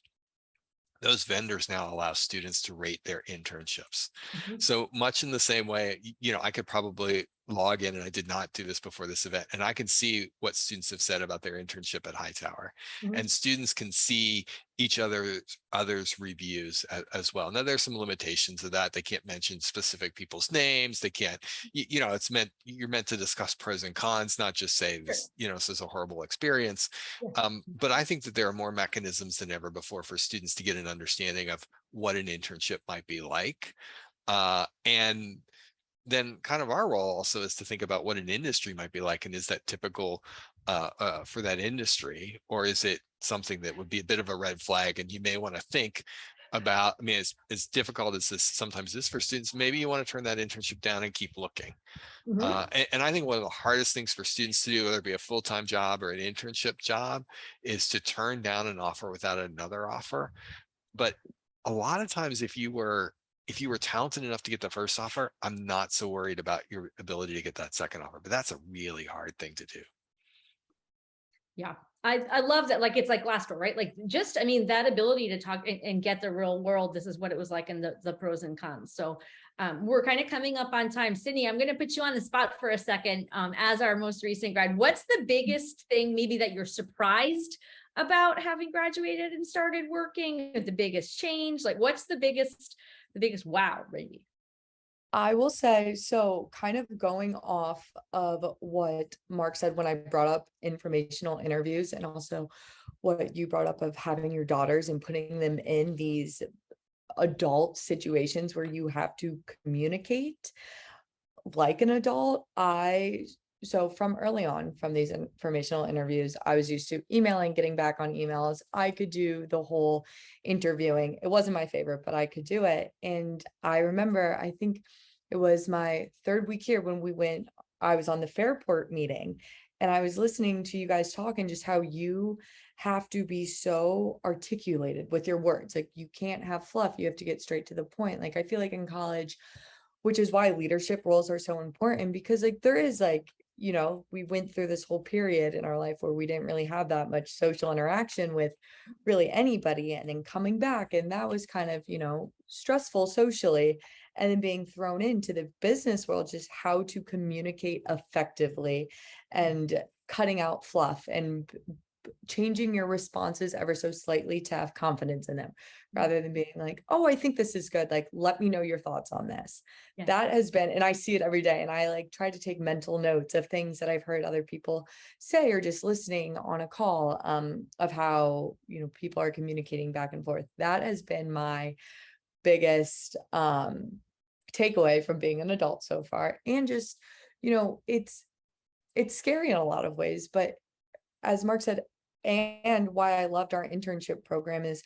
Those vendors now allow students to rate their internships. Mhm. So much in the same way, I could probably log in, and I did not do this before this event, and I can see what students have said about their internship at Hightower. Mhm. And students can see each others reviews as well. Now there's some limitations of that. They can't mention specific people's names. They can't, you're meant to discuss pros and cons, not just say this, this is a horrible experience. Yeah. But I think that there are more mechanisms than ever before for students to get an understanding of what an internship might be like. And then kind of our role also is to think about what an industry might be like, and is that typical for that industry, or is it something that would be a bit of a red flag, and you may want to think about. I mean, as difficult as this sometimes is for students, maybe you want to turn that internship down and keep looking. Mhm. And I think one of the hardest things for students to do, whether it be a full-time job or an internship job, is to turn down an offer without another offer. But a lot of times, if you were talented enough to get the first offer, I'm not so worried about your ability to get that second offer. But that's a really hard thing to do. Yeah. I love that. Like, it's like Glassdoor, right? Like just, I mean, that ability to talk and get the real world. This is what it was like in the pros and cons. So we're kind of coming up on time. Sydney, I'm going to put you on the spot for a second. As our most recent grad, what's the biggest thing maybe that you're surprised about having graduated and started working? The biggest change? Like what's the biggest wow, maybe? I will say, so kind of going off of what Mark said when I brought up informational interviews, and also what you brought up of having your daughters and putting them in these adult situations where you have to communicate like an adult. So from early on, from these informational interviews, I was used to emailing, getting back on emails. I could do the whole interviewing. It wasn't my favorite, but I could do it. And I remember, I think it was my third week here when I was on the Fairport meeting, and I was listening to you guys talk, and just how you have to be so articulated with your words. Like you can't have fluff. You have to get straight to the point. Like I feel like in college, which is why leadership roles are so important, because like there is like, you know, we went through this whole period in our life where we didn't really have that much social interaction with really anybody, and then coming back, and that was kind of, you know, stressful socially, and then being thrown into the business world, just how to communicate effectively and cutting out fluff and changing your responses ever so slightly to have confidence in them, rather than being like, oh, I think this is good, like let me know your thoughts on this. Yeah. That has been, and I see it every day, and I like try to take mental notes of things that I've heard other people say, or just listening on a call, of how, you know, people are communicating back and forth. That has been my biggest takeaway from being an adult so far. And just, you know, it's scary in a lot of ways, but as Mark said, and why I loved our internship program is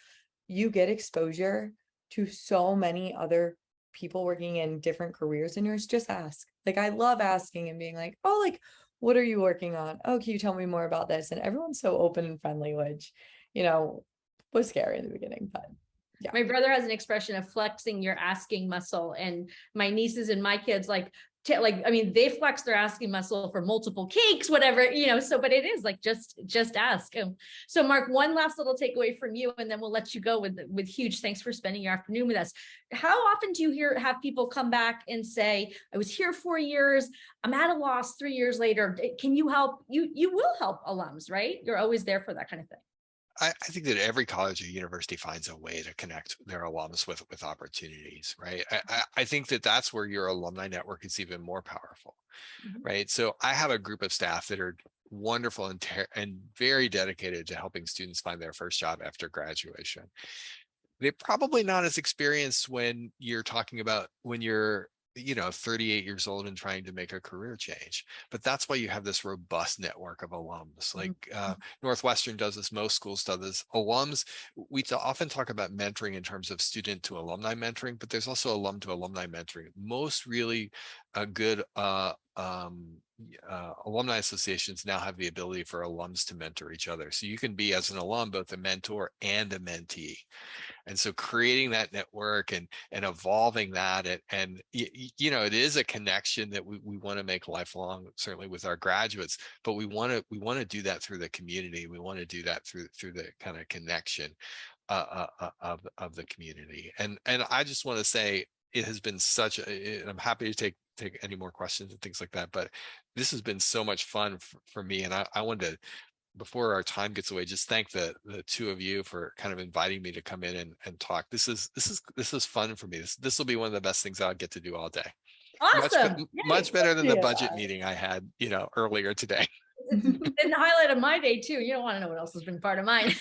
you get exposure to so many other people working in different careers than yours. Just ask. Like, I love asking and being like, oh, like, what are you working on? Oh, can you tell me more about this? And everyone's so open and friendly, which, you know, was scary in the beginning, but yeah. My brother has an expression of flexing your asking muscle, and my nieces and my kids like I mean, they flex their asking muscle for multiple cakes, whatever, you know, so, but it is like, just ask. So Mark, one last little takeaway from you, and then we'll let you go with huge thanks for spending your afternoon with us. How often do you have people come back and say, I was here 4 years, I'm at a loss 3 years later. Can you help? You will help alums, right? You're always there for that kind of thing. I think that every college or university finds a way to connect their alums with opportunities, right? I think that that's where your alumni network is even more powerful, right? So I have a group of staff that are wonderful and very dedicated to helping students find their first job after graduation. They're probably not as experienced when you're talking about when you're 38 years old and trying to make a career change. But that's why you have this robust network of alums. Like Northwestern does this, most schools do this. Alums, we often talk about mentoring in terms of student to alumni mentoring, but there's also alum to alumni mentoring. Most really good alumni associations now have the ability for alums to mentor each other. So you can be, as an alum, both a mentor and a mentee. And so creating that network and evolving that, and you know, it is a connection that we want to make lifelong, certainly with our graduates, but we want to do that through the community. We want to do that through the kind of connection of the community. And I just want to say, it has been I'm happy to take any more questions and things like that, but this has been so much fun for me. And I wanted to, before our time gets away, just thank the two of you for kind of inviting me to come in and talk. This is fun for me. This will be one of the best things I'll get to do all day. Awesome. Much better than the budget meeting I had, earlier today. It's been the highlight of my day too. You don't want to know what else has been part of mine.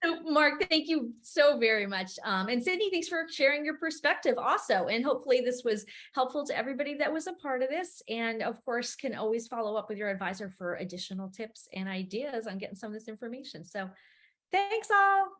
So Mark, thank you so very much. And Sydney, thanks for sharing your perspective also. And hopefully this was helpful to everybody that was a part of this. And of course, can always follow up with your advisor for additional tips and ideas on getting some of this information. So thanks all.